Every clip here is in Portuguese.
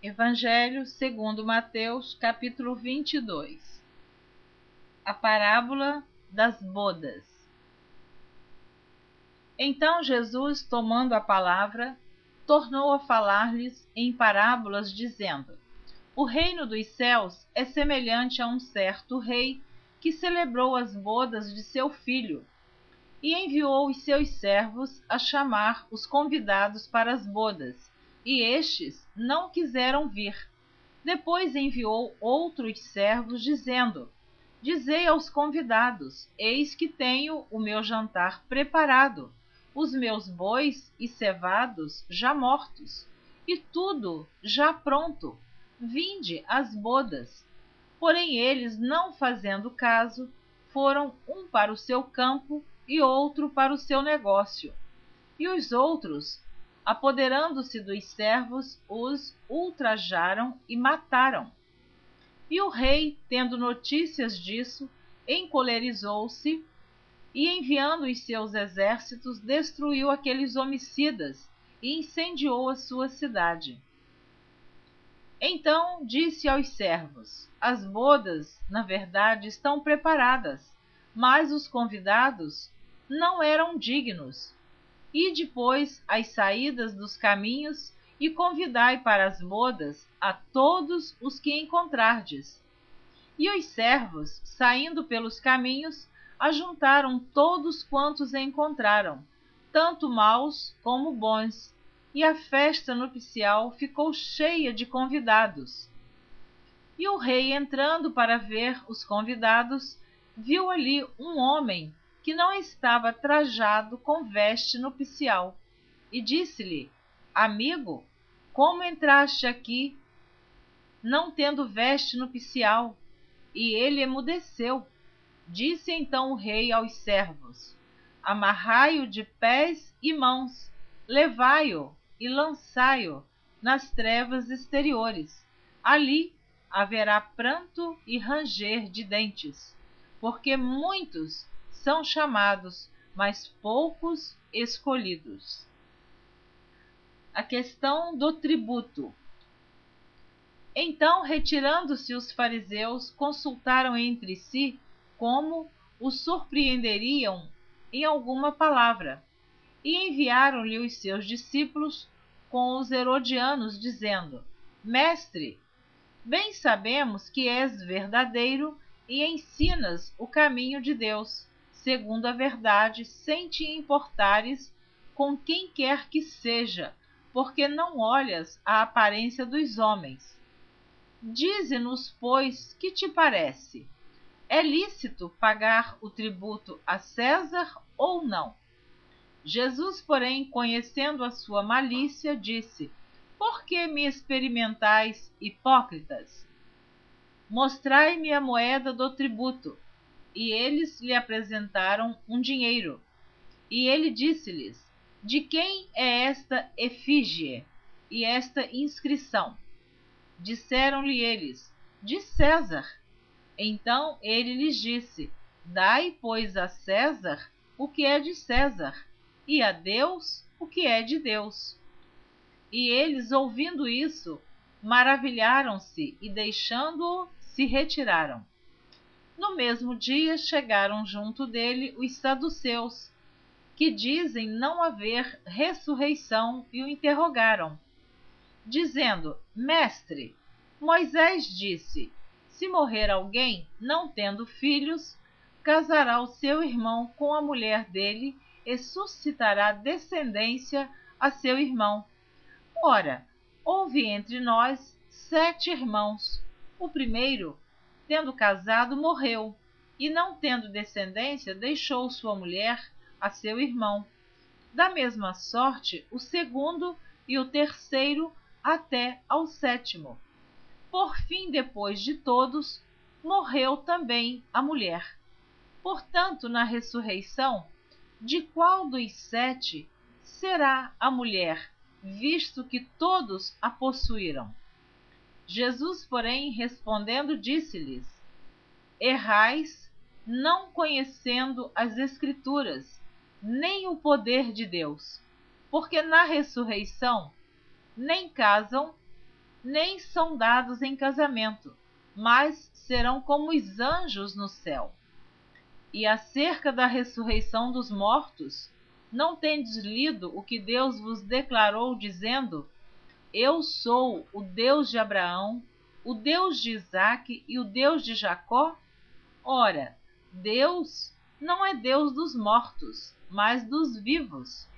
Evangelho segundo Mateus, capítulo 22. A parábola das bodas. Então Jesus, tomando a palavra, tornou a falar-lhes em parábolas, dizendo: O reino dos céus é semelhante a um certo rei que celebrou as bodas de seu filho e enviou os seus servos a chamar os convidados para as bodas, e estes não quiseram vir. Depois enviou outros servos, dizendo: Dizei aos convidados: Eis que tenho o meu jantar preparado, os meus bois e cevados já mortos, e tudo já pronto. Vinde às bodas. Porém eles, não fazendo caso, foram um para o seu campo e outro para o seu negócio. E os outros, apoderando-se dos servos, os ultrajaram e mataram. E o rei, tendo notícias disso, encolerizou-se e, enviando os seus exércitos, destruiu aqueles homicidas e incendiou a sua cidade. Então disse aos servos: As bodas, na verdade, estão preparadas, mas os convidados não eram dignos. E depois às saídas dos caminhos e convidai para as bodas a todos os que encontrardes. E os servos, saindo pelos caminhos, ajuntaram todos quantos encontraram, tanto maus como bons, e a festa nupcial ficou cheia de convidados. E o rei, entrando para ver os convidados, viu ali um homem que não estava trajado com veste nupcial, e disse-lhe: Amigo, como entraste aqui, não tendo veste nupcial? E ele emudeceu. Disse então o rei aos servos: Amarrai-o de pés e mãos, levai-o e lançai-o nas trevas exteriores. Ali haverá pranto e ranger de dentes, porque muitos são chamados, mas poucos escolhidos. A questão do tributo. Então, retirando-se os fariseus, consultaram entre si como o surpreenderiam em alguma palavra, e enviaram-lhe os seus discípulos com os herodianos, dizendo: Mestre, bem sabemos que és verdadeiro e ensinas o caminho de Deus, segundo a verdade, sem te importares com quem quer que seja, porque não olhas a aparência dos homens. Dize-nos, pois, que te parece? É lícito pagar o tributo a César ou não? Jesus, porém, conhecendo a sua malícia, disse: Por que me experimentais, hipócritas? Mostrai-me a moeda do tributo. E eles lhe apresentaram um dinheiro. E ele disse-lhes: De quem é esta efígie e esta inscrição? Disseram-lhe eles: De César. Então ele lhes disse: Dai, pois, a César o que é de César, e a Deus o que é de Deus. E eles, ouvindo isso, maravilharam-se e, deixando-o, se retiraram. No mesmo dia chegaram junto dele os saduceus, que dizem não haver ressurreição, e o interrogaram, dizendo: Mestre, Moisés disse: Se morrer alguém, não tendo filhos, casará o seu irmão com a mulher dele e suscitará descendência a seu irmão. Ora, houve entre nós 7 irmãos. O primeiro, tendo casado, morreu, e não tendo descendência, deixou sua mulher a seu irmão. Da mesma sorte, o segundo e o terceiro, até ao 7º. Por fim, depois de todos, morreu também a mulher. Portanto, na ressurreição, de qual dos 7 será a mulher, visto que todos a possuíram? Jesus, porém, respondendo, disse-lhes: Errais, não conhecendo as Escrituras, nem o poder de Deus, porque na ressurreição nem casam, nem são dados em casamento, mas serão como os anjos no céu. E acerca da ressurreição dos mortos, não tendes lido o que Deus vos declarou, dizendo: Eu sou o Deus de Abraão, o Deus de Isaque e o Deus de Jacó? Ora, Deus não é Deus dos mortos, mas dos vivos.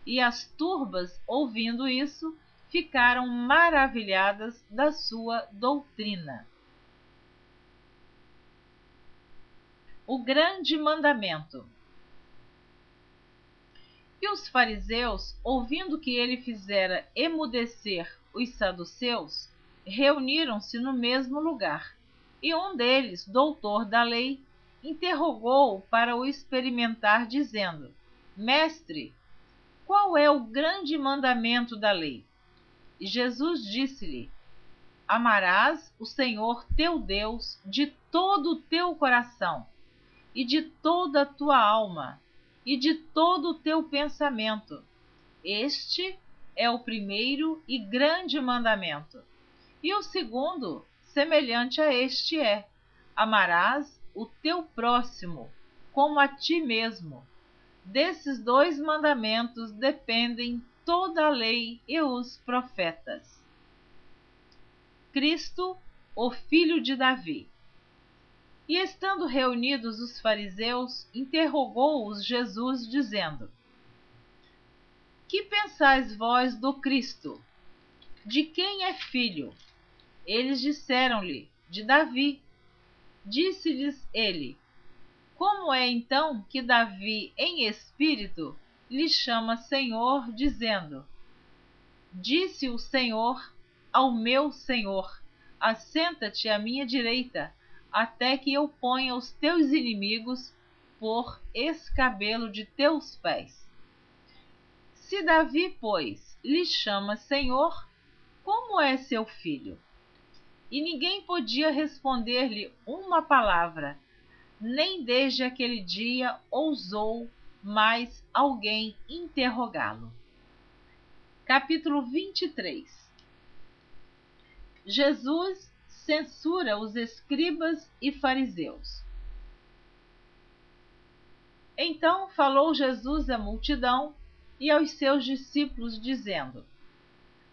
E as turbas, ouvindo isso, ficaram maravilhadas da sua doutrina. O grande mandamento. E os fariseus, ouvindo que ele fizera emudecer os saduceus, reuniram-se no mesmo lugar. E um deles, doutor da lei, interrogou-o para o experimentar, dizendo: Mestre, qual é o grande mandamento da lei? E Jesus disse-lhe: Amarás o Senhor teu Deus de todo o teu coração, e de toda a tua alma, e de todo o teu pensamento. Este é o primeiro e grande mandamento. E o segundo, semelhante a este, é: amarás o teu próximo como a ti mesmo. Desses dois mandamentos dependem toda a lei e os profetas. Cristo, o filho de Davi. E estando reunidos os fariseus, interrogou-os Jesus, dizendo: Que pensais vós do Cristo? De quem é filho? Eles disseram-lhe: De Davi. Disse-lhes ele: Como é então que Davi, em espírito, lhe chama Senhor, dizendo: Disse o Senhor ao meu Senhor: Assenta-te à minha direita, até que eu ponha os teus inimigos por escabelo de teus pés. Se Davi, pois, lhe chama Senhor, como é seu filho? E ninguém podia responder-lhe uma palavra, nem desde aquele dia ousou mais alguém interrogá-lo. Capítulo 23. Jesus censura os escribas e fariseus. Então falou Jesus à multidão e aos seus discípulos, dizendo: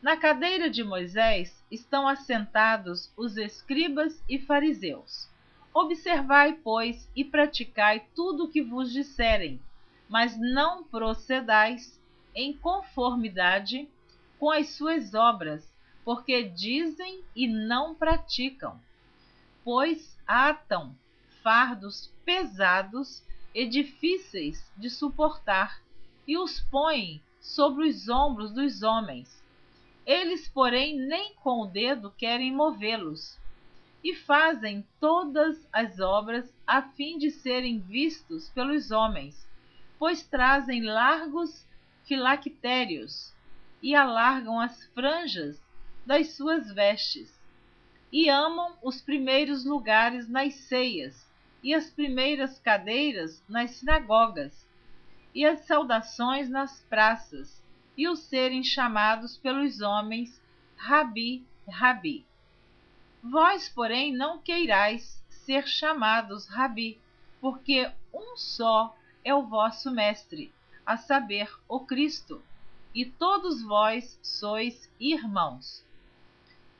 Na cadeira de Moisés estão assentados os escribas e fariseus. Observai, pois, e praticai tudo o que vos disserem, mas não procedais em conformidade com as suas obras, porque dizem e não praticam. Pois atam fardos pesados e difíceis de suportar e os põem sobre os ombros dos homens. Eles, porém, nem com o dedo querem movê-los, e fazem todas as obras a fim de serem vistos pelos homens, pois trazem largos filactérios e alargam as franjas das suas vestes, e amam os primeiros lugares nas ceias, e as primeiras cadeiras nas sinagogas, e as saudações nas praças, e o serem chamados pelos homens Rabi, Rabi. Vós, porém, não queirais ser chamados Rabi, porque um só é o vosso mestre, a saber, o Cristo, e todos vós sois irmãos.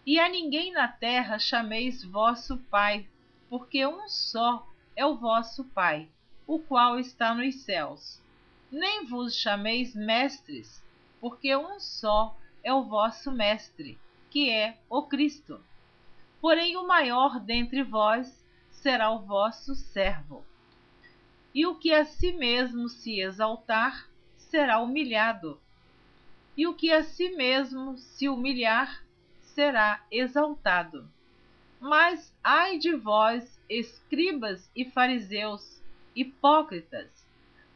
E a ninguém na terra chameis vosso Pai, porque um só é o vosso Pai, o qual está nos céus. Nem vos chameis mestres, porque um só é o vosso mestre, que é o Cristo. Porém o maior dentre vós será o vosso servo. E o que a si mesmo se exaltar, será humilhado. E o que a si mesmo se humilhar, será exaltado. Mas ai de vós, escribas e fariseus, hipócritas,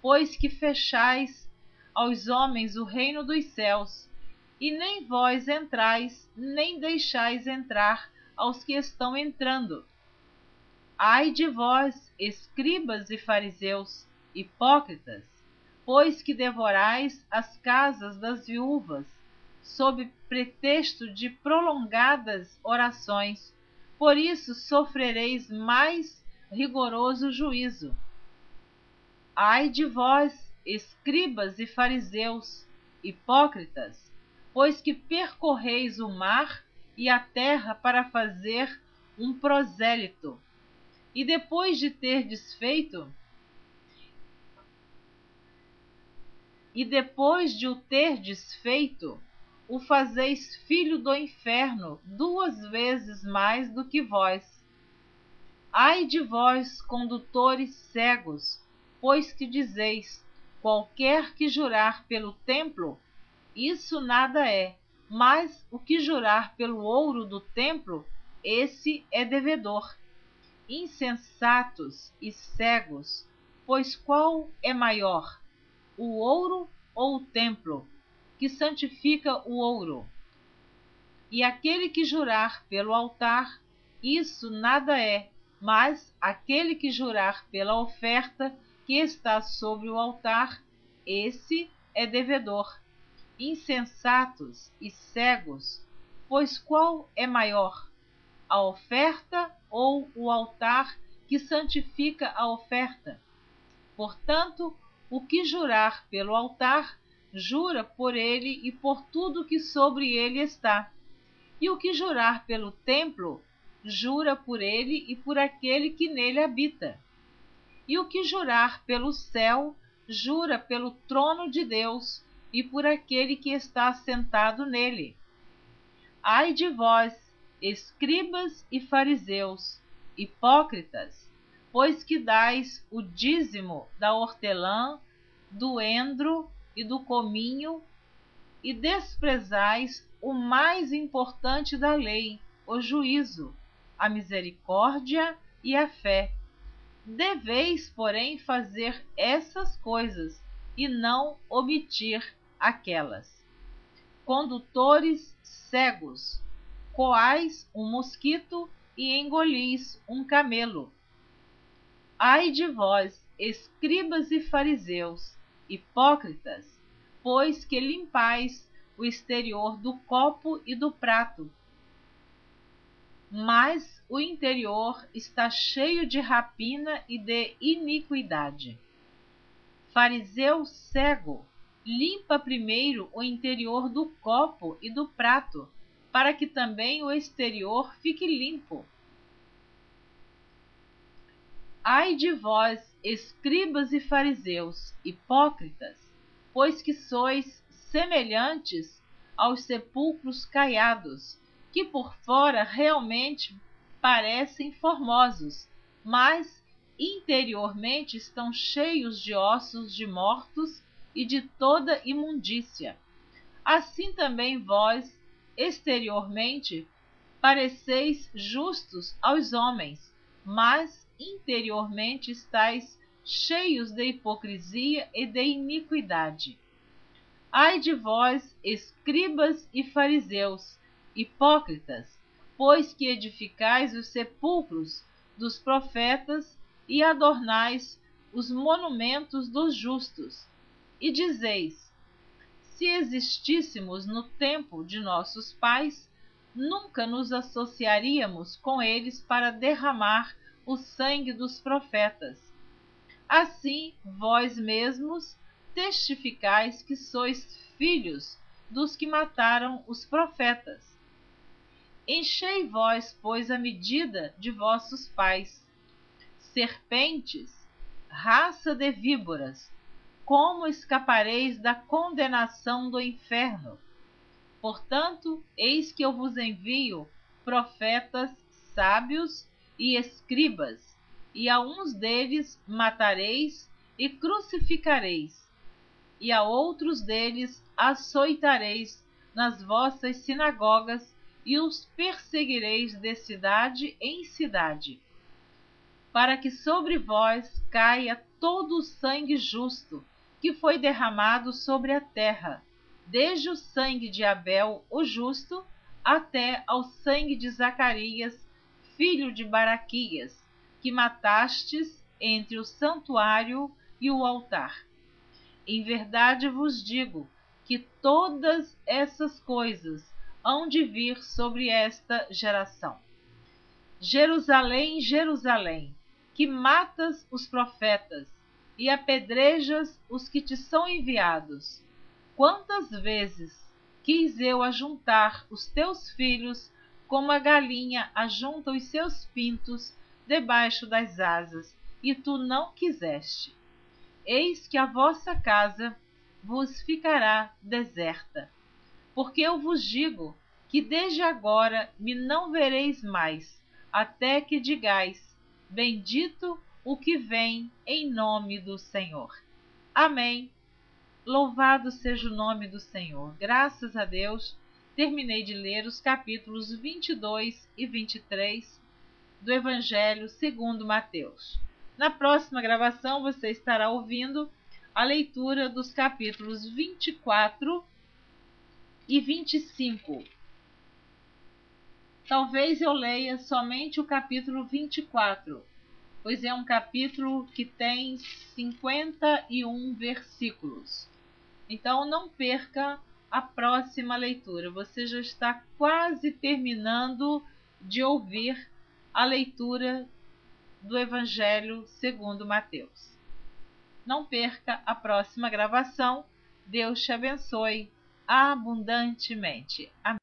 pois que fechais aos homens o reino dos céus, e nem vós entrais, nem deixais entrar aos que estão entrando. Ai de vós, escribas e fariseus, hipócritas, pois que devorais as casas das viúvas, sob pretexto de prolongadas orações. Por isso sofrereis mais rigoroso juízo. Ai de vós, escribas e fariseus, hipócritas, pois que percorreis o mar e a terra para fazer um prosélito, e depois de o ter desfeito, o fazeis filho do inferno 2 vezes mais do que vós. Ai de vós, condutores cegos, pois que dizeis: qualquer que jurar pelo templo, isso nada é, mas o que jurar pelo ouro do templo, esse é devedor. Insensatos e cegos, pois qual é maior, o ouro ou o templo, que santifica o ouro? E aquele que jurar pelo altar, isso nada é, mas aquele que jurar pela oferta que está sobre o altar, esse é devedor. Insensatos e cegos, pois qual é maior, a oferta ou o altar que santifica a oferta? Portanto, o que jurar pelo altar, jura por ele e por tudo que sobre ele está. E o que jurar pelo templo, jura por ele e por aquele que nele habita. E o que jurar pelo céu, jura pelo trono de Deus e por aquele que está assentado nele. Ai de vós, escribas e fariseus, hipócritas, pois que dais o dízimo da hortelã, do endro e do cominho, e desprezais o mais importante da lei, o juízo, a misericórdia e a fé. Deveis, porém, fazer essas coisas e não omitir aquelas. Condutores cegos, coais um mosquito e engolis um camelo. Ai de vós, escribas e fariseus, hipócritas, pois que limpais o exterior do copo e do prato, mas o interior está cheio de rapina e de iniquidade. Fariseu cego, limpa primeiro o interior do copo e do prato, para que também o exterior fique limpo. Ai de vós, escribas e fariseus, hipócritas, pois que sois semelhantes aos sepulcros caiados, que por fora realmente parecem formosos, mas interiormente estão cheios de ossos de mortos e de toda imundícia. Assim também vós, exteriormente, pareceis justos aos homens, mas interiormente estáis cheios de hipocrisia e de iniquidade. Ai de vós, escribas e fariseus, hipócritas, pois que edificais os sepulcros dos profetas e adornais os monumentos dos justos, e dizeis: se existíssemos no tempo de nossos pais, nunca nos associaríamos com eles para derramar o sangue dos profetas. Assim, vós mesmos testificais que sois filhos dos que mataram os profetas. Enchei vós, pois, a medida de vossos pais. Serpentes, raça de víboras, como escapareis da condenação do inferno? Portanto, eis que eu vos envio profetas sábios e escribas, e a uns deles matareis e crucificareis, e a outros deles açoitareis nas vossas sinagogas e os perseguireis de cidade em cidade, para que sobre vós caia todo o sangue justo que foi derramado sobre a terra, desde o sangue de Abel, o justo, até ao sangue de Zacarias, filho de Baraquias, que matastes entre o santuário e o altar. Em verdade vos digo que todas essas coisas hão de vir sobre esta geração. Jerusalém, Jerusalém, que matas os profetas e apedrejas os que te são enviados. Quantas vezes quis eu ajuntar os teus filhos, como a galinha ajunta os seus pintos debaixo das asas, e tu não quiseste. Eis que a vossa casa vos ficará deserta. Porque eu vos digo que desde agora me não vereis mais, até que digais: bendito o que vem em nome do Senhor. Amém. Louvado seja o nome do Senhor. Graças a Deus, terminei de ler os capítulos 22 e 23 do Evangelho segundo Mateus. Na próxima gravação você estará ouvindo a leitura dos capítulos 24 e 25. Talvez eu leia somente o capítulo 24, pois é um capítulo que tem 51 versículos. Então não perca a próxima leitura. Você já está quase terminando de ouvir a leitura do Evangelho segundo Mateus. Não perca a próxima gravação. Deus te abençoe abundantemente. Amém.